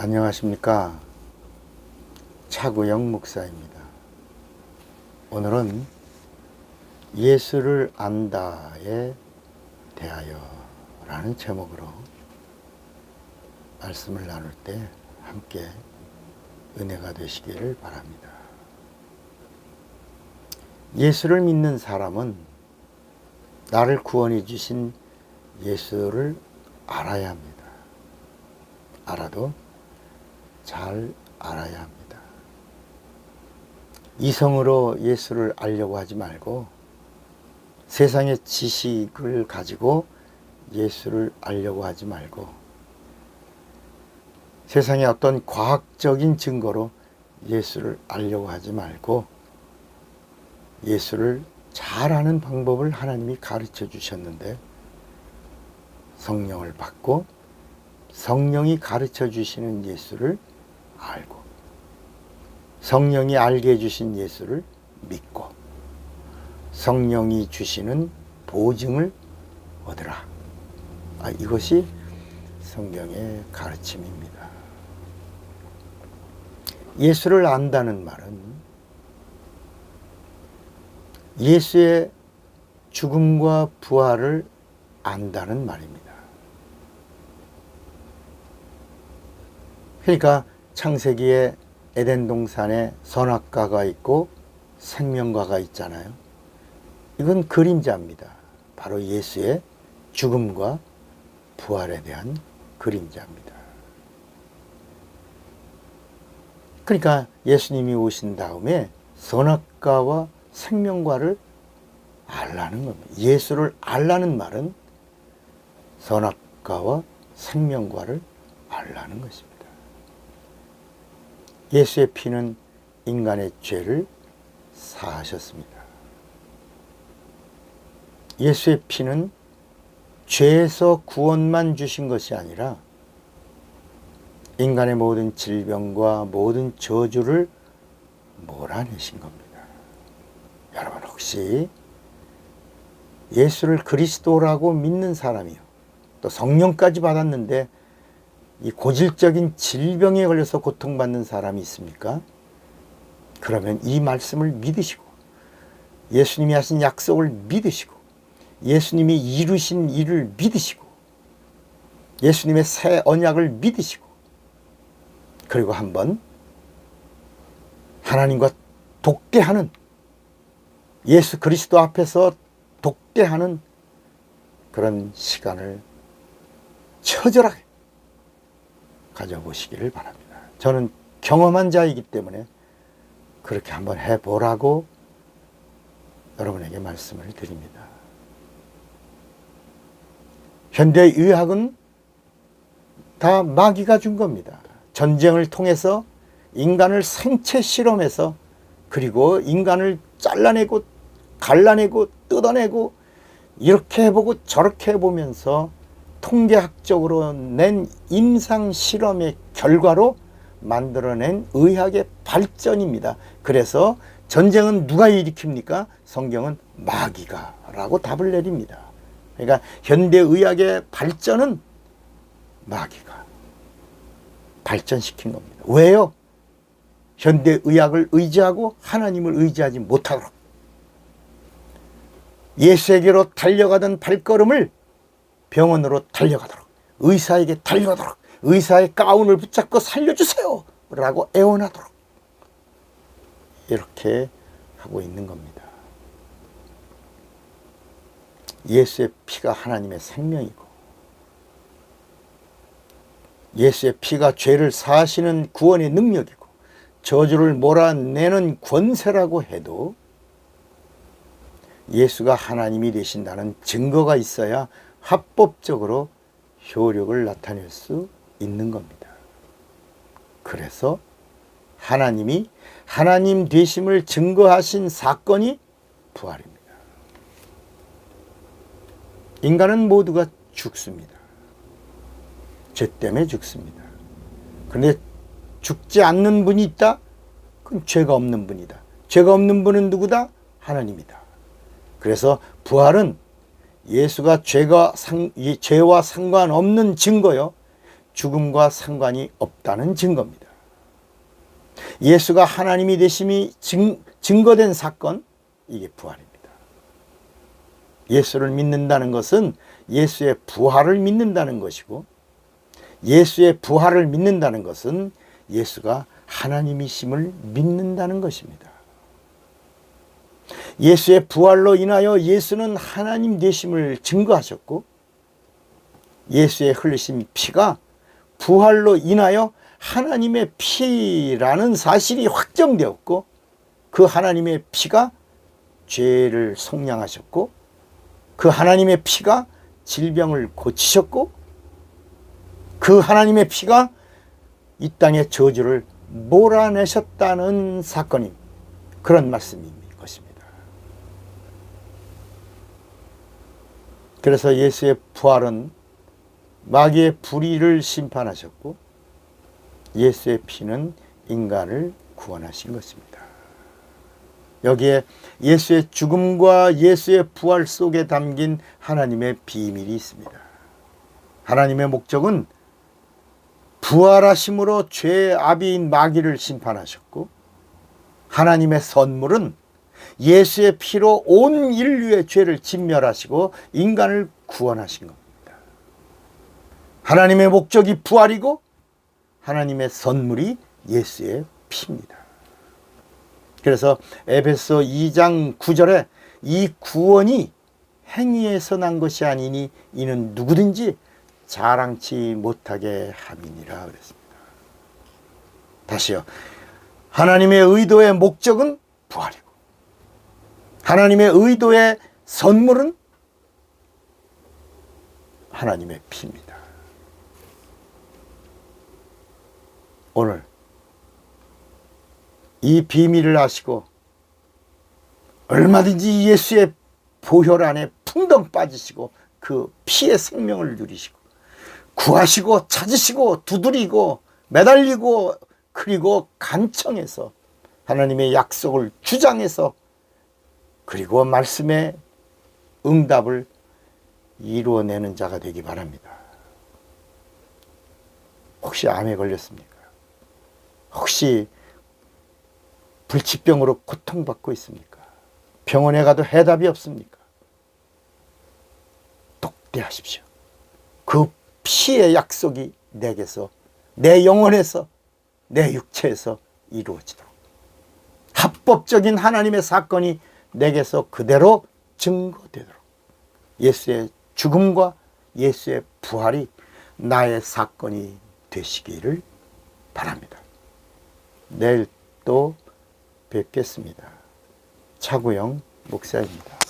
안녕하십니까. 차구영 목사입니다. 오늘은 예수를 안다에 대하여 라는 제목으로 말씀을 나눌 때 함께 은혜가 되시기를 바랍니다. 예수를 믿는 사람은 나를 구원해 주신 예수를 알아야 합니다. 알아도 잘 알아야 합니다. 이성으로 예수를 알려고 하지 말고 세상의 지식을 가지고 예수를 알려고 하지 말고 세상의 어떤 과학적인 증거로 예수를 알려고 하지 말고 예수를 잘 아는 방법을 하나님이 가르쳐 주셨는데 성령을 받고 성령이 가르쳐 주시는 예수를 알고 성령이 알게 해주신 예수를 믿고 성령이 주시는 보증을 얻으라. 이것이 성경의 가르침입니다. 예수를 안다는 말은 예수의 죽음과 부활을 안다는 말입니다. 그러니까 창세기에 에덴 동산에 선악과가 있고 생명과가 있잖아요. 이건 그림자입니다. 바로 예수의 죽음과 부활에 대한 그림자입니다. 그러니까 예수님이 오신 다음에 선악과와 생명과를 알라는 겁니다. 예수를 알라는 말은 선악과와 생명과를 알라는 것입니다. 예수의 피는 인간의 죄를 사하셨습니다. 예수의 피는 죄에서 구원만 주신 것이 아니라 인간의 모든 질병과 모든 저주를 몰아내신 겁니다. 여러분 혹시 예수를 그리스도라고 믿는 사람이요, 또 성령까지 받았는데 이 고질적인 질병에 걸려서 고통받는 사람이 있습니까? 그러면 이 말씀을 믿으시고 예수님이 하신 약속을 믿으시고 예수님이 이루신 일을 믿으시고 예수님의 새 언약을 믿으시고 그리고 한번 하나님과 독대하는 예수 그리스도 앞에서 독대하는 그런 시간을 처절하게 가져보시기를 바랍니다. 저는 경험한 자이기 때문에 그렇게 한번 해보라고 여러분에게 말씀을 드립니다. 현대의학은 다 마귀가 준 겁니다. 전쟁을 통해서 인간을 생체 실험해서 그리고 인간을 잘라내고 갈라내고 뜯어내고 이렇게 해보고 저렇게 해보면서 통계학적으로 낸 임상 실험의 결과로 만들어낸 의학의 발전입니다. 그래서 전쟁은 누가 일으킵니까? 성경은 마귀가 라고 답을 내립니다. 그러니까 현대의학의 발전은 마귀가 발전시킨 겁니다. 왜요? 현대의학을 의지하고 하나님을 의지하지 못하도록 예수에게로 달려가던 발걸음을 병원으로 달려가도록 의사에게 달려가도록 의사의 가운을 붙잡고 살려주세요 라고 애원하도록 이렇게 하고 있는 겁니다. 예수의 피가 하나님의 생명이고 예수의 피가 죄를 사하시는 구원의 능력이고 저주를 몰아내는 권세라고 해도 예수가 하나님이 되신다는 증거가 있어야 합법적으로 효력을 나타낼 수 있는 겁니다. 그래서 하나님이 하나님 되심을 증거하신 사건이 부활입니다. 인간은 모두가 죽습니다. 죄 때문에 죽습니다. 그런데 죽지 않는 분이 있다? 그건 죄가 없는 분이다. 죄가 없는 분은 누구다? 하나님이다. 그래서 부활은 예수가 죄와 상관없는 증거요. 죽음과 상관이 없다는 증거입니다. 예수가 하나님이 되심이 증거된 사건, 이게 부활입니다. 예수를 믿는다는 것은 예수의 부활을 믿는다는 것이고, 예수의 부활을 믿는다는 것은 예수가 하나님이심을 믿는다는 것입니다. 예수의 부활로 인하여 예수는 하나님 되심을 증거하셨고, 예수의 흘리신 피가 부활로 인하여 하나님의 피라는 사실이 확정되었고, 그 하나님의 피가 죄를 속량하셨고, 그 하나님의 피가 질병을 고치셨고, 그 하나님의 피가 이 땅의 저주를 몰아내셨다는 사건이 그런 말씀인 것입니다. 그래서 예수의 부활은 마귀의 불의를 심판하셨고, 예수의 피는 인간을 구원하신 것입니다. 여기에 예수의 죽음과 예수의 부활 속에 담긴 하나님의 비밀이 있습니다. 하나님의 목적은 부활하심으로 죄의 아비인 마귀를 심판하셨고, 하나님의 선물은 예수의 피로 온 인류의 죄를 진멸하시고 인간을 구원하신 겁니다. 하나님의 목적이 부활이고 하나님의 선물이 예수의 피입니다. 그래서 에베소 2장 9절에 이 구원이 행위에서 난 것이 아니니 이는 누구든지 자랑치 못하게 함이니라 그랬습니다. 다시요. 하나님의 의도의 목적은 부활이고, 하나님의 의도의 선물은 하나님의 피입니다. 오늘 이 비밀을 아시고 얼마든지 예수의 보혈 안에 풍덩 빠지시고 그 피의 생명을 누리시고 구하시고 찾으시고 두드리고 매달리고 그리고 간청해서 하나님의 약속을 주장해서 그리고 말씀의 응답을 이루어내는 자가 되기 바랍니다. 혹시 암에 걸렸습니까? 혹시 불치병으로 고통받고 있습니까? 병원에 가도 해답이 없습니까? 독대하십시오. 그 피의 약속이 내게서, 내 영혼에서, 내 육체에서 이루어지도록, 합법적인 하나님의 사건이 내게서 그대로 증거되도록 예수의 죽음과 예수의 부활이 나의 사건이 되시기를 바랍니다. 내일 또 뵙겠습니다. 차구영 목사입니다.